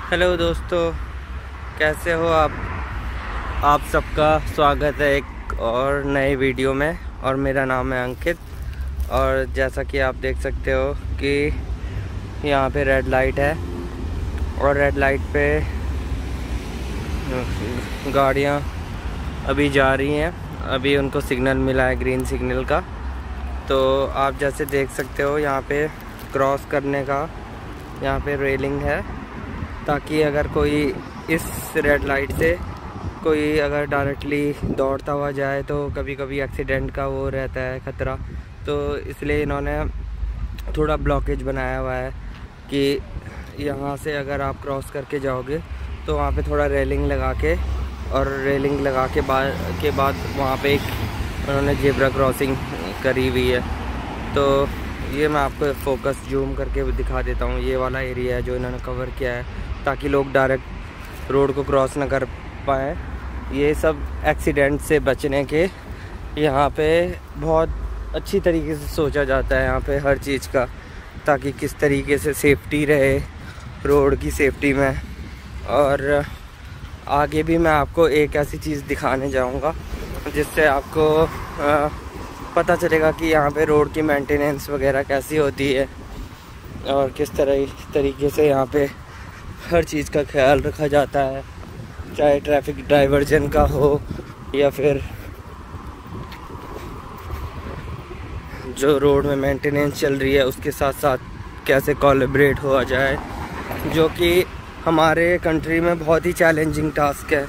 Hello दोस्तों, कैसे हो आप सबका स्वागत है एक और नए वीडियो में। और मेरा नाम है अंकित। और जैसा कि आप देख सकते हो कि यहाँ पे रेड लाइट है और रेड लाइट पे गाड़ियाँ अभी जा रही हैं। अभी उनको सिग्नल मिला है, ग्रीन सिग्नल का। तो आप जैसे देख सकते हो यहाँ पे क्रॉस करने का यहाँ पे रेलिंग है, ताकि अगर कोई इस रेड लाइट से कोई अगर डायरेक्टली दौड़ता हुआ जाए तो कभी कभी एक्सीडेंट का वो रहता है खतरा। तो इसलिए इन्होंने थोड़ा ब्लॉकेज बनाया हुआ है कि यहाँ से अगर आप क्रॉस करके जाओगे तो वहाँ पे थोड़ा रेलिंग लगा के, और रेलिंग लगा के बाद वहाँ पे एक उन्होंने जेब्रा क्रॉसिंग करी हुई है। तो ये मैं आपको फोकस जूम करके दिखा देता हूँ। ये वाला एरिया है जो इन्होंने कवर किया है, ताकि लोग डायरेक्ट रोड को क्रॉस ना कर पाएँ। ये सब एक्सीडेंट से बचने के यहाँ पे बहुत अच्छी तरीके से सोचा जाता है यहाँ पे हर चीज़ का, ताकि किस तरीके से सेफ्टी रहे रोड की सेफ्टी में। और आगे भी मैं आपको एक ऐसी चीज़ दिखाने जाऊँगा जिससे आपको पता चलेगा कि यहाँ पे रोड की मेंटेनेंस वगैरह कैसी होती है और किस तरीके से यहाँ पे हर चीज़ का ख्याल रखा जाता है, चाहे ट्रैफिक डाइवर्जन का हो या फिर जो रोड में मेंटेनेंस चल रही है उसके साथ साथ कैसे कोलैबोरेट हुआ जाए, जो कि हमारे कंट्री में बहुत ही चैलेंजिंग टास्क है।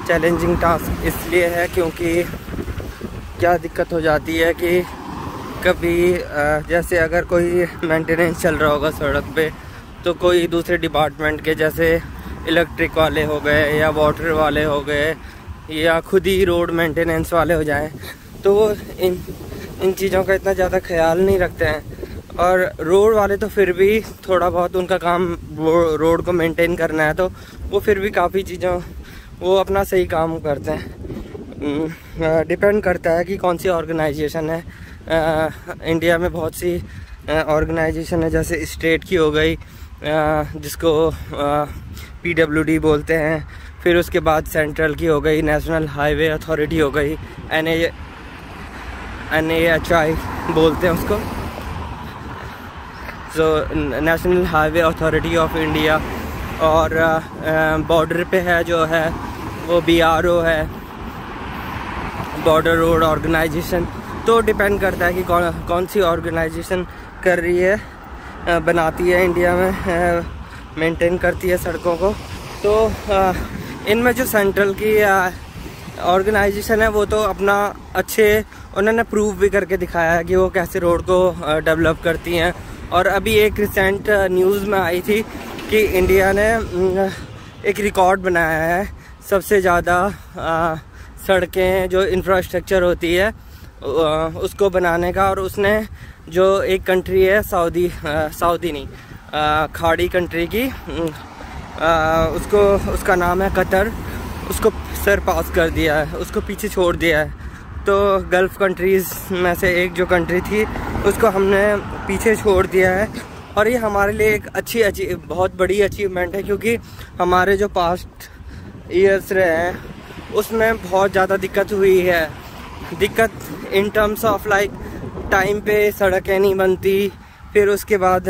चैलेंजिंग टास्क इसलिए है क्योंकि क्या दिक्कत हो जाती है कि कभी जैसे अगर कोई मेंटेनेंस चल रहा होगा सड़क पे, तो कोई दूसरे डिपार्टमेंट के जैसे इलेक्ट्रिक वाले हो गए या वाटर वाले हो गए या खुद ही रोड मेंटेनेंस वाले हो जाएं, तो वो इन चीज़ों का इतना ज़्यादा ख्याल नहीं रखते हैं। और रोड वाले तो फिर भी थोड़ा बहुत उनका काम रोड को मेंटेन करना है, तो वो फिर भी काफ़ी चीज़ों वो अपना सही काम करते हैं। डिपेंड करता है कि कौन सी ऑर्गेनाइजेशन है। इंडिया में बहुत सी ऑर्गेनाइजेशन है, जैसे स्टेट की हो गई जिसको PWD बोलते हैं, फिर उसके बाद सेंट्रल की हो गई नेशनल हाईवे अथॉरिटी हो गई, NHAI बोलते हैं उसको, जो national highway authority of India. और बॉर्डर पे है जो है वो BRO है, बॉर्डर रोड ऑर्गेनाइजेशन। तो डिपेंड करता है कि कौन सी ऑर्गेनाइजेशन कर रही है, बनाती है इंडिया में, मेंटेन करती है सड़कों को। तो इनमें जो सेंट्रल की ऑर्गेनाइजेशन है वो तो अपना उन्होंने प्रूव भी करके दिखाया है कि वो कैसे रोड को डेवलप करती हैं। और अभी एक रिसेंट न्यूज़ में आई थी कि इंडिया ने एक रिकॉर्ड बनाया है, सबसे ज़्यादा सड़कें जो इंफ्रास्ट्रक्चर होती है उसको बनाने का। और उसने जो एक कंट्री है सऊदी नहीं, खाड़ी कंट्री की, उसका नाम है कतर, उसको सर पास कर दिया है, उसको पीछे छोड़ दिया है। तो गल्फ़ कंट्रीज़ में से एक जो कंट्री थी उसको हमने पीछे छोड़ दिया है। और ये हमारे लिए एक बहुत बड़ी अचीवमेंट है, क्योंकि हमारे जो पास्ट ईयर्स रहे हैं उसमें बहुत ज़्यादा दिक्कत हुई है। दिक्कत in terms of like time पे सड़कें नहीं बनती, फिर उसके बाद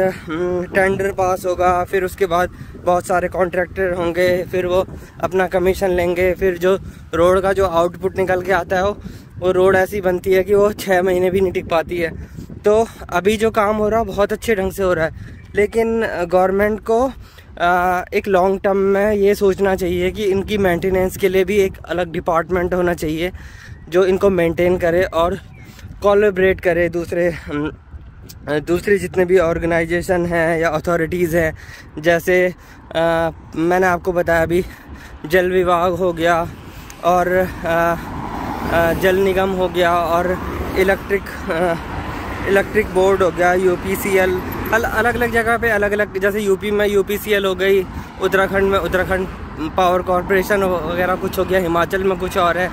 टेंडर पास होगा, फिर उसके बाद बहुत सारे कॉन्ट्रैक्टर होंगे, फिर वो अपना कमीशन लेंगे, फिर जो रोड का जो आउटपुट निकल के आता है वो रोड ऐसी बनती है कि वो 6 महीने भी नहीं टिक पाती है। तो अभी जो काम हो रहा है बहुत अच्छे ढंग से हो रहा है, लेकिन गवर्नमेंट को एक लॉन्ग टर्म में ये सोचना चाहिए कि इनकी मेंटेनेंस के लिए भी एक अलग डिपार्टमेंट होना चाहिए जो इनको मेंटेन करे और कोलैबोरेट करे दूसरे जितने भी ऑर्गेनाइजेशन हैं या अथॉरिटीज़ हैं। जैसे मैंने आपको बताया अभी जल विभाग हो गया और जल निगम हो गया और इलेक्ट्रिक बोर्ड हो गया, UPCL, अलग अलग जगह पे अलग अलग, जैसे यूपी में UPCL हो गई, उत्तराखंड में उत्तराखंड पावर कॉरपोरेशन वगैरह कुछ हो गया, हिमाचल में कुछ और है,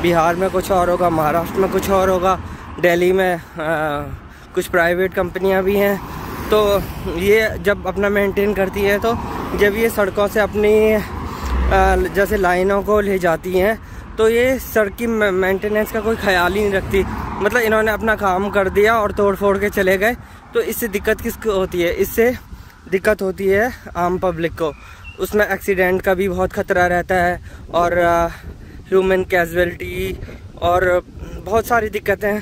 बिहार में कुछ और होगा, महाराष्ट्र में कुछ और होगा, दिल्ली में कुछ प्राइवेट कंपनियां भी हैं। तो ये जब अपना मेंटेन करती है तो जब ये सड़कों से अपनी जैसे लाइनों को ले जाती हैं तो ये सड़क की मेंटेनेंस का कोई ख्याल ही नहीं रखती। मतलब इन्होंने अपना काम कर दिया और तोड़ फोड़ के चले गए। तो इससे दिक्कत किसको होती है? इससे दिक्कत होती है आम पब्लिक को। उसमें एक्सीडेंट का भी बहुत ख़तरा रहता है और ह्यूमन कैजुअलिटी और बहुत सारी दिक्कतें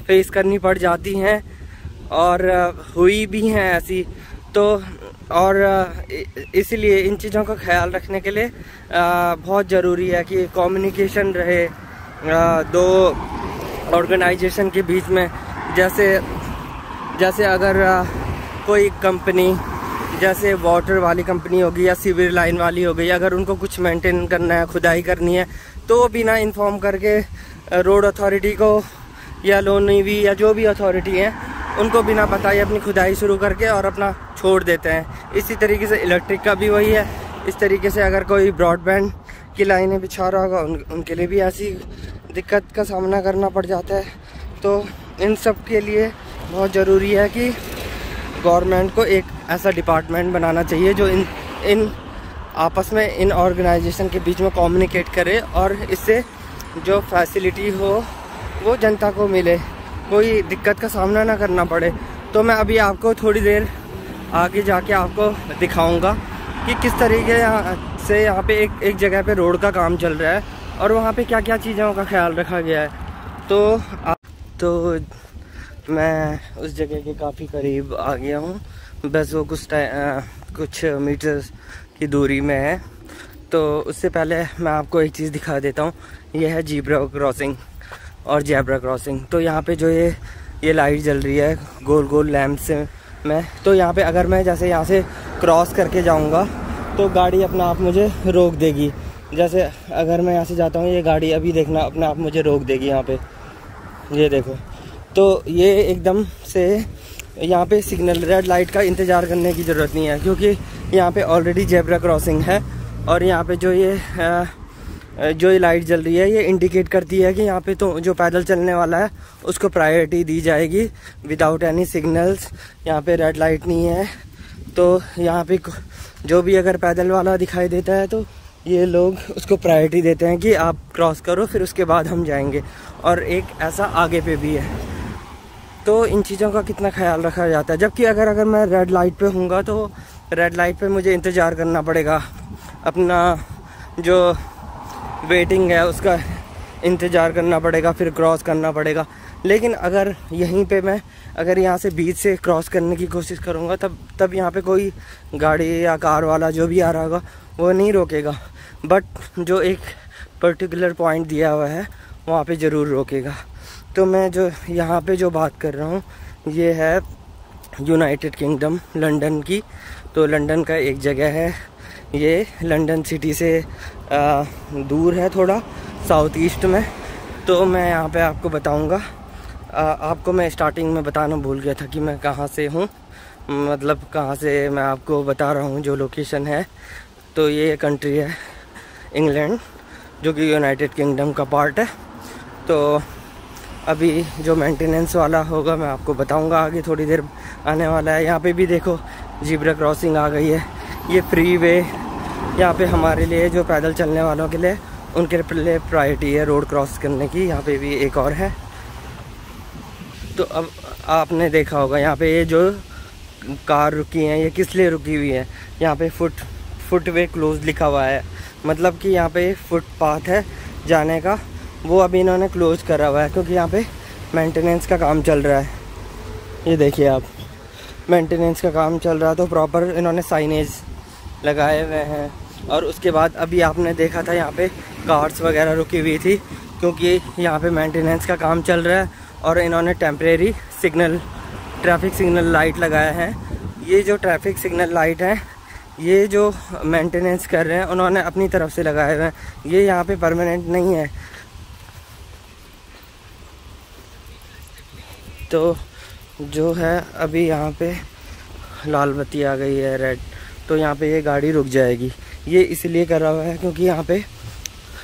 फेस करनी पड़ जाती हैं और हुई भी हैं ऐसी। तो और इसलिए इन चीज़ों का ख्याल रखने के लिए बहुत ज़रूरी है कि कम्युनिकेशन रहे दो ऑर्गेनाइजेशन के बीच में। जैसे अगर कोई कंपनी जैसे वाटर वाली कंपनी होगी या सीवर लाइन वाली हो गई, अगर उनको कुछ मेंटेन करना है, खुदाई करनी है, तो वो बिना इन्फॉर्म करके रोड अथॉरिटी को या लोन नेवी या जो भी अथॉरिटी है उनको बिना बताए अपनी खुदाई शुरू करके और अपना छोड़ देते हैं। इसी तरीके से इलेक्ट्रिक का भी वही है। इस तरीके से अगर कोई ब्रॉडबैंड की लाइनें बिछा रहा होगा उनके लिए भी ऐसी दिक्कत का सामना करना पड़ जाता है। तो इन सब के लिए बहुत ज़रूरी है कि गवर्नमेंट को एक ऐसा डिपार्टमेंट बनाना चाहिए जो इन आपस में इन ऑर्गेनाइजेशन के बीच में कम्युनिकेट करे और इससे जो फैसिलिटी हो वो जनता को मिले, कोई दिक्कत का सामना ना करना पड़े। तो मैं अभी आपको थोड़ी देर आगे जाके आपको दिखाऊंगा कि किस तरीके से यहाँ पे एक जगह पे रोड का काम चल रहा है और वहाँ पे क्या क्या चीज़ों का ख्याल रखा गया है। तो मैं उस जगह के काफ़ी करीब आ गया हूँ, बस वो कुछ मीटर्स की दूरी में है। तो उससे पहले मैं आपको एक चीज़ दिखा देता हूँ। यह है ज़ीब्रा क्रॉसिंग और ज़ेब्रा क्रॉसिंग। तो यहाँ पे जो ये लाइट जल रही है गोल गोल लैंप से मैं, तो यहाँ पे अगर मैं जैसे यहाँ से क्रॉस करके जाऊँगा तो गाड़ी अपना आप मुझे रोक देगी। जैसे अगर मैं यहाँ से जाता हूँ, ये गाड़ी अभी देखना अपने आप मुझे रोक देगी यहाँ पे, ये देखो। तो ये एकदम से यहाँ पे सिग्नल रेड लाइट का इंतज़ार करने की ज़रूरत नहीं है, क्योंकि यहाँ पे ऑलरेडी ज़ेब्रा क्रॉसिंग है। और यहाँ पे जो ये लाइट जल रही है ये इंडिकेट करती है कि यहाँ पे तो जो पैदल चलने वाला है उसको प्रायोरिटी दी जाएगी विदाउट एनी सिग्नल्स। यहाँ पे रेड लाइट नहीं है, तो यहाँ पे जो भी अगर पैदल वाला दिखाई देता है तो ये लोग उसको प्रायोरिटी देते हैं कि आप क्रॉस करो, फिर उसके बाद हम जाएंगे। और एक ऐसा आगे पे भी है। तो इन चीज़ों का कितना ख्याल रखा जाता है। जबकि अगर मैं रेड लाइट पे हूँगा तो रेड लाइट पे मुझे इंतज़ार करना पड़ेगा, अपना जो वेटिंग है उसका इंतज़ार करना पड़ेगा, फिर क्रॉस करना पड़ेगा। लेकिन अगर यहीं पे मैं अगर यहाँ से बीच से क्रॉस करने की कोशिश करूँगा तब यहाँ पे कोई गाड़ी या कार वाला जो भी आ रहा होगा वो नहीं रोकेगा, बट जो एक पर्टिकुलर पॉइंट दिया हुआ है वहाँ पे ज़रूर रोकेगा। तो मैं जो यहाँ पे जो बात कर रहा हूँ ये है यूनाइटेड किंगडम लंदन की। तो लंदन का एक जगह है, ये लंदन सिटी से दूर है थोड़ा साउथ ईस्ट में। तो मैं यहाँ पे आपको बताऊँगा। आपको मैं स्टार्टिंग में बताना भूल गया था कि मैं कहाँ से हूँ, मतलब कहाँ से मैं आपको बता रहा हूँ जो लोकेशन है। तो ये कंट्री है इंग्लैंड, जो कि यूनाइटेड किंगडम का पार्ट है। तो अभी जो मेंटेनेंस वाला होगा मैं आपको बताऊंगा, आगे थोड़ी देर आने वाला है। यहाँ पे भी देखो ज़ीब्रा क्रॉसिंग आ गई है। ये फ्री वे यहाँ पे हमारे लिए जो पैदल चलने वालों के लिए उनके लिए प्रायोरिटी है रोड क्रॉस करने की। यहाँ पे भी एक और है। तो अब आपने देखा होगा यहाँ पे ये जो कार रुकी हैं ये किस लिए रुकी हुई है। यहाँ पे फुटवे क्लोज लिखा हुआ है, मतलब कि यहाँ पे फुटपाथ है जाने का, वो अभी इन्होंने क्लोज करा हुआ है क्योंकि यहाँ पे मेंटेनेंस का काम चल रहा है। ये देखिए आप, मेंटेनेंस का काम चल रहा है तो प्रॉपर इन्होंने साइनेज लगाए हुए हैं। और उसके बाद अभी आपने देखा था यहाँ पे कार्स वगैरह रुकी हुई थी क्योंकि यहाँ पे मेंटेनेंस का काम चल रहा है और इन्होंने टेम्परेरी ट्रैफिक सिग्नल लाइट लगाया है। ये जो ट्रैफिक सिग्नल लाइट है ये जो मेंटेनेंस कर रहे हैं उन्होंने अपनी तरफ से लगाए हुए हैं, ये यहाँ पे परमानेंट नहीं है। तो जो है अभी यहाँ पे लाल बत्ती आ गई है रेड, तो यहाँ पे ये गाड़ी रुक जाएगी। ये इसलिए करा हुआ है क्योंकि यहाँ पे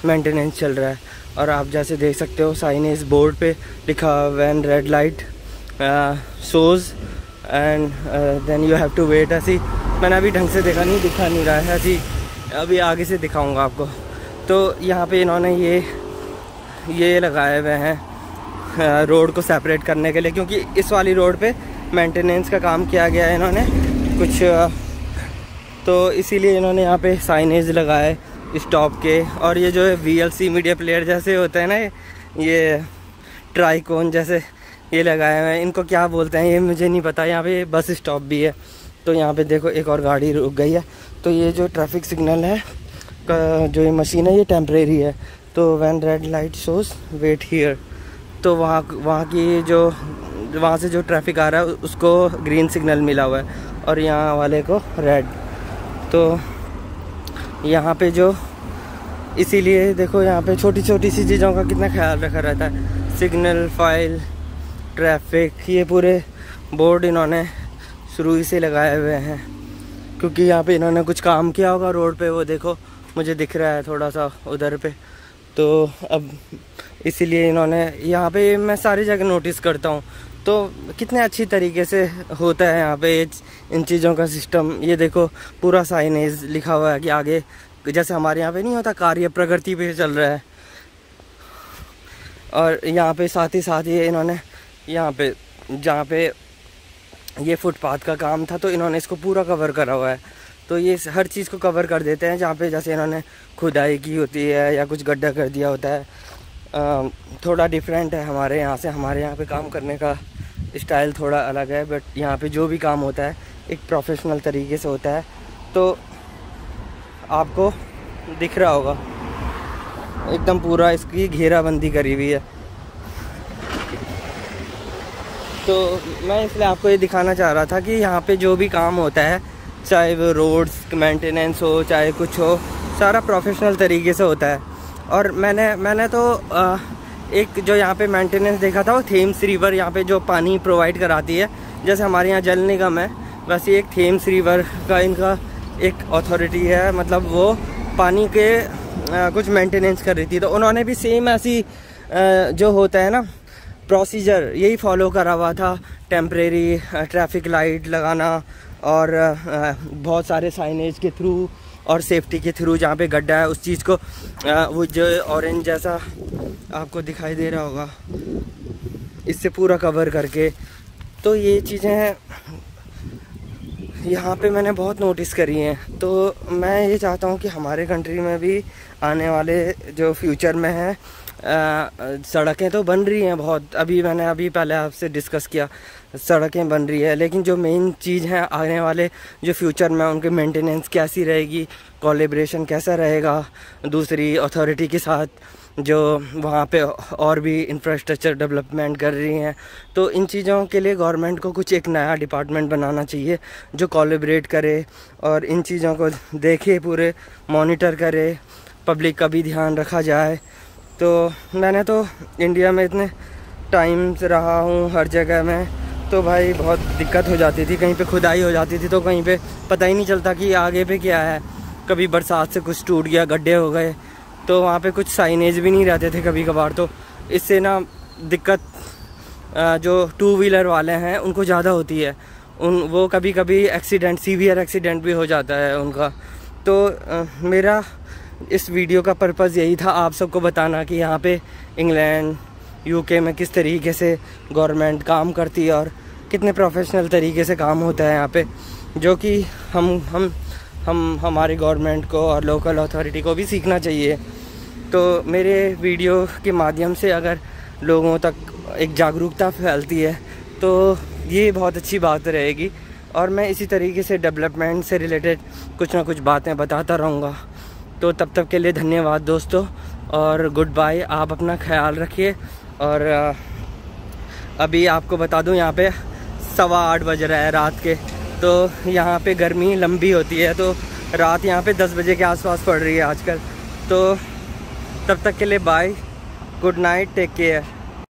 मेंटेनेंस चल रहा है। और आप जैसे देख सकते हो साइनेज बोर्ड पे लिखा when red light shows and then you have to wait ऐसी मैंने अभी ढंग से देखा नहीं, दिखा नहीं रहा है, अभी अभी आगे से दिखाऊंगा आपको। तो यहाँ पे इन्होंने ये लगाए हुए हैं रोड को सेपरेट करने के लिए, क्योंकि इस वाली रोड पे मेंटेनेंस का काम किया गया है इन्होंने कुछ, तो इसीलिए इन्होंने यहाँ पे साइनेज लगाए स्टॉप के। और ये जो है VLC मीडिया प्लेयर जैसे होते हैं ना, ये ट्राइकोन जैसे ये लगाए हुए हैं, इनको क्या बोलते हैं ये मुझे नहीं पता। यहाँ पे बस स्टॉप भी है, तो यहाँ पे देखो एक और गाड़ी रुक गई है। तो ये जो ट्रैफिक सिग्नल है जो ये मशीन है ये टेम्परेरी है। तो when red light shows wait here, तो वहाँ की जो वहाँ से जो ट्रैफिक आ रहा है उसको ग्रीन सिग्नल मिला हुआ है और यहाँ वाले को रेड। तो यहाँ पे जो इसीलिए देखो यहाँ पे छोटी छोटी सी चीज़ों का कितना ख्याल रखा रहता है। सिग्नल, फाइल, ट्रैफिक, ये पूरे बोर्ड इन्होंने शुरू ही से लगाए हुए हैं, क्योंकि यहाँ पे इन्होंने कुछ काम किया होगा रोड पे। वो देखो मुझे दिख रहा है थोड़ा सा उधर पे, तो अब इसीलिए इन्होंने यहाँ पे, मैं सारी जगह नोटिस करता हूँ तो कितने अच्छी तरीके से होता है यहाँ पे इन चीज़ों का सिस्टम। ये देखो पूरा साइनेज लिखा हुआ है कि आगे, जैसे हमारे यहाँ पे नहीं होता कार्य प्रगति पे चल रहा है। और यहाँ पे साथ ही साथ ये इन्होंने यहाँ पे जहाँ पे ये फुटपाथ का काम था तो इन्होंने इसको पूरा कवर करा हुआ है। तो ये हर चीज़ को कवर कर देते हैं जहाँ पे जैसे इन्होंने खुदाई की होती है या कुछ गड्ढा कर दिया होता है। थोड़ा डिफरेंट है हमारे यहाँ से, हमारे यहाँ पे काम करने का स्टाइल थोड़ा अलग है, बट यहाँ पे जो भी काम होता है एक प्रोफेशनल तरीके से होता है। तो आपको दिख रहा होगा एकदम पूरा इसकी घेराबंदी करी हुई है। तो मैं इसलिए आपको ये दिखाना चाह रहा था कि यहाँ पे जो भी काम होता है, चाहे वो रोड्स मेंटेनेंस हो चाहे कुछ हो, सारा प्रोफेशनल तरीके से होता है। और मैंने तो एक जो यहाँ पे मेंटेनेंस देखा था वो थेम्स रिवर यहाँ पे जो पानी प्रोवाइड कराती है, जैसे हमारे यहाँ जल निगम है वैसे एक थेम्स रिवर का इनका एक अथॉरिटी है, मतलब वो पानी के कुछ मेंटेनेंस कर रही थी। तो उन्होंने भी सेम ऐसी जो होता है ना प्रोसीजर यही फॉलो करा हुआ था, टेम्परेरी ट्रैफिक लाइट लगाना और बहुत सारे साइनेज के थ्रू और सेफ्टी के थ्रू जहाँ पे गड्ढा है उस चीज़ को वो जो ऑरेंज जैसा आपको दिखाई दे रहा होगा इससे पूरा कवर करके। तो ये चीज़ें हैं यहाँ पे मैंने बहुत नोटिस करी हैं। तो मैं ये चाहता हूँ कि हमारे कंट्री में भी आने वाले जो फ्यूचर में है सड़कें तो बन रही हैं बहुत, मैंने अभी पहले आपसे डिस्कस किया सड़कें बन रही है, लेकिन जो मेन चीज़ है आने वाले जो फ्यूचर में उनकी मेंटेनेंस कैसी रहेगी, कोलैबोरेशन कैसा रहेगा दूसरी अथॉरिटी के साथ जो वहाँ पे और भी इंफ्रास्ट्रक्चर डेवलपमेंट कर रही हैं। तो इन चीज़ों के लिए गवर्नमेंट को कुछ एक नया डिपार्टमेंट बनाना चाहिए जो कोलैबोरेट करे और इन चीज़ों को देखे, पूरे मॉनिटर करे, पब्लिक का भी ध्यान रखा जाए। तो मैंने तो इंडिया में इतने टाइम से रहा हूँ हर जगह में, तो भाई बहुत दिक्कत हो जाती थी, कहीं पे खुदाई हो जाती थी तो कहीं पे पता ही नहीं चलता कि आगे पे क्या है। कभी बरसात से कुछ टूट गया, गड्ढे हो गए, तो वहाँ पे कुछ साइनेज भी नहीं रहते थे कभी कभार। तो इससे ना दिक्कत जो टू व्हीलर वाले हैं उनको ज़्यादा होती है, वो कभी कभी एक्सीडेंट, सीवियर एक्सीडेंट भी हो जाता है उनका। तो मेरा इस वीडियो का पर्पज़ यही था आप सबको बताना कि यहाँ पे इंग्लैंड यूके में किस तरीके से गवर्नमेंट काम करती है और कितने प्रोफेशनल तरीके से काम होता है यहाँ पे, जो कि हम हमारी गवर्नमेंट को और लोकल अथॉरिटी को भी सीखना चाहिए। तो मेरे वीडियो के माध्यम से अगर लोगों तक एक जागरूकता फैलती है तो ये बहुत अच्छी बात रहेगी, और मैं इसी तरीके से डेवलपमेंट से रिलेटेड कुछ ना कुछ बातें बताता रहूँगा। तो तब तक के लिए धन्यवाद दोस्तों और गुड बाय। आप अपना ख्याल रखिए। और अभी आपको बता दूं यहाँ पे 8:15 बज रहा है रात के, तो यहाँ पे गर्मी लंबी होती है, तो रात यहाँ पे 10 बजे के आसपास पड़ रही है आजकल। तो तब तक के लिए bye, good night, take care.